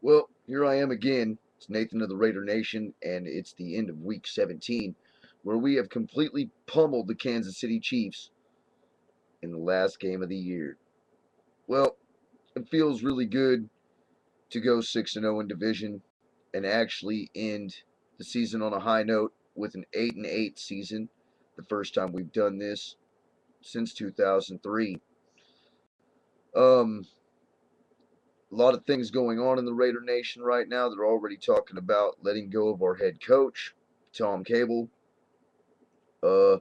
Well, here I am again. It's Nathan of the Raider Nation, and it's the end of Week 17, where we have completely pummeled the Kansas City Chiefs in the last game of the year. Well, it feels really good to go 6-0 in division and actually end the season on a high note with an 8-8 season. The first time we've done this since 2003. Um, a lot of things going on in the Raider Nation right now. They're already talking about letting go of our head coach, Tom Cable. Uh,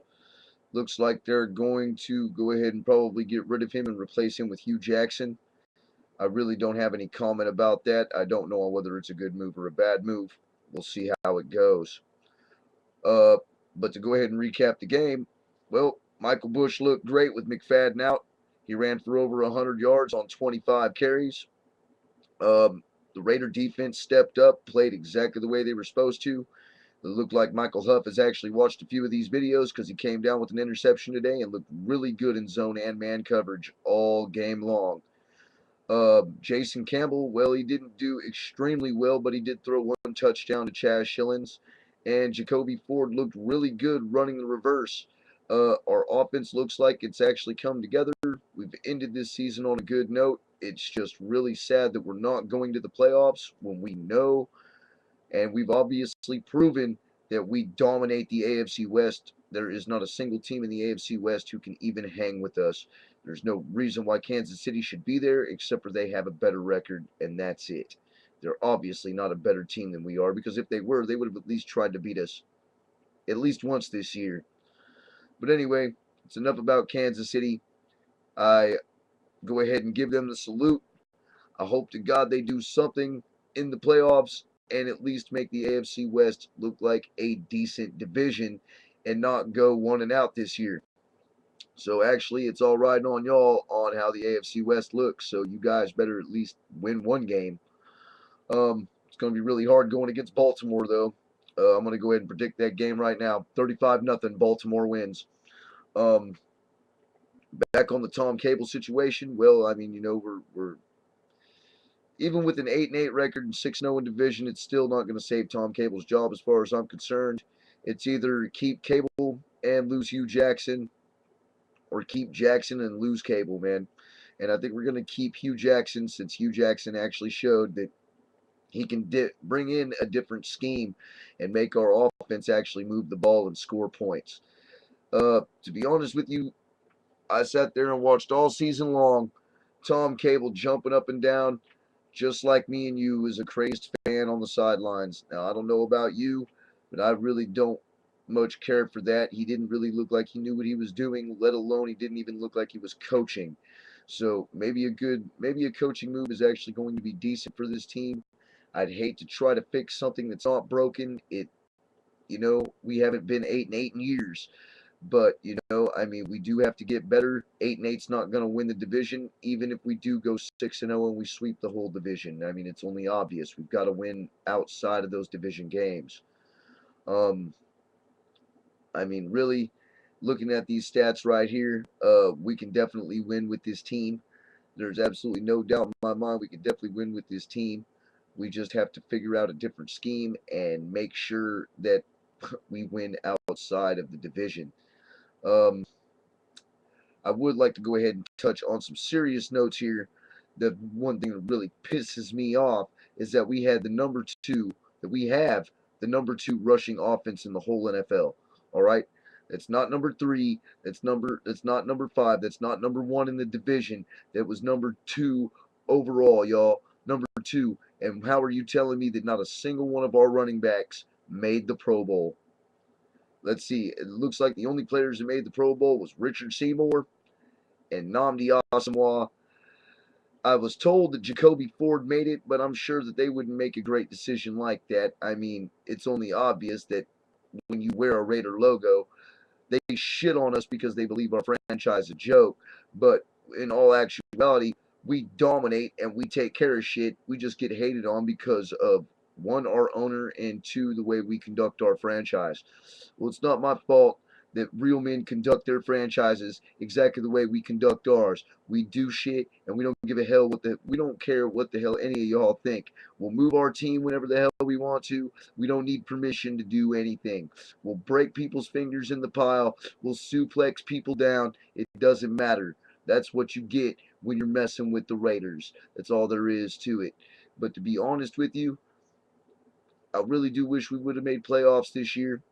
Looks like they're going to go ahead and probably get rid of him and replace him with Hugh Jackson. I really don't have any comment about that. I don't know whether it's a good move or a bad move. We'll see how it goes. Uh, but to go ahead and recap the game, well, Michael Bush looked great with McFadden out. He ran for over 100 yards on 25 carries. The Raider defense stepped up, played exactly the way they were supposed to. It looked like Michael Huff has actually watched a few of these videos because he came down with an interception today and looked really good in zone and man coverage all game long. Jason Campbell, well, he didn't do extremely well, but he did throw one touchdown to Chaz Schillens. And Jacoby Ford looked really good running the reverse. Our offense looks like it's actually come together. We've ended this season on a good note. It's just really sad that we're not going to the playoffs when we know, and we've obviously proven that we dominate the AFC West. There is not a single team in the AFC West who can even hang with us. There's no reason why Kansas City should be there except for they have a better record, and that's it. They're obviously not a better team than we are, because if they were, they would have at least tried to beat us at least once this year. But anyway, it's enough about Kansas City. I go ahead and give them the salute. I hope to God they do something in the playoffs and at least make the AFC West look like a decent division and not go one and out this year. So actually, it's all riding on y'all on how the AFC West looks. So you guys better at least win one game. It's going to be really hard going against Baltimore, though. I'm going to go ahead and predict that game right now. 35-0, Baltimore wins. Um, Back on the Tom Cable situation. Well, I mean, we're even with an 8-8 record and 6-0 in division, it's still not going to save Tom Cable's job as far as I'm concerned. It's either keep Cable and lose Hugh Jackson, or keep Jackson and lose Cable, man. And I think we're going to keep Hugh Jackson, since Hugh Jackson actually showed that he can bring in a different scheme and make our offense actually move the ball and score points. To be honest with you, I sat there and watched all season long Tom Cable jumping up and down, just like me and you, as a crazed fan on the sidelines. Now, I don't know about you, but I really don't much care for that. He didn't really look like he knew what he was doing, let alone he didn't even look like he was coaching. So maybe a coaching move is actually going to be decent for this team. I'd hate to try to fix something that's not broken. We haven't been 8-8 in years. But I mean, we do have to get better. 8-8's not going to win the division, even if we do go 6-0 and we sweep the whole division. I mean, it's only obvious we've got to win outside of those division games. Um, I mean, really, looking at these stats right here, we can definitely win with this team. There's absolutely no doubt in my mind we can definitely win with this team. We just have to figure out a different scheme and make sure that we win outside of the division. Um, I would like to go ahead and touch on some serious notes here. The one thing that really pisses me off is that we have the number two rushing offense in the whole NFL. All right, that's not number three. That's not number five. That's not number one in the division. That was number two overall, y'all. Number two. And how are you telling me that not a single one of our running backs made the Pro Bowl? Let's see. It looks like the only players that made the Pro Bowl was Richard Seymour and Nnamdi Asomugha. I was told that Jacoby Ford made it, but I'm sure that they wouldn't make a great decision like that. I mean, it's only obvious that when you wear a Raider logo, they shit on us because they believe our franchise is a joke. But in all actuality, we dominate and we take care of shit. We just get hated on because of, one, our owner, and two, the way we conduct our franchise. Well, it's not my fault that real men conduct their franchises exactly the way we conduct ours. We do shit and we don't give a hell we don't care what the hell any of y'all think. We'll move our team whenever the hell we want to. We don't need permission to do anything. We'll break people's fingers in the pile. We'll suplex people down. It doesn't matter. That's what you get when you're messing with the Raiders. That's all there is to it. But to be honest with you, I really do wish we would have made playoffs this year.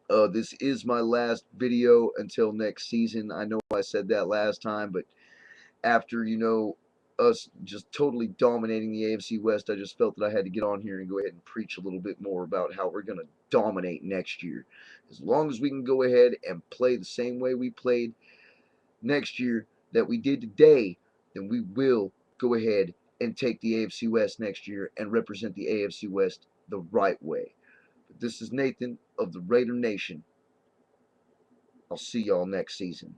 This is my last video until next season. I know I said that last time, but after, us just totally dominating the AFC West, I just felt that I had to get on here and go ahead and preach a little bit more about how we're going to dominate next year. As long as we can go ahead and play the same way we played next year that we did today, then we will go ahead and take the AFC West next year and represent the AFC West the right way. But this is Nathan of the Raider Nation. I'll see y'all next season.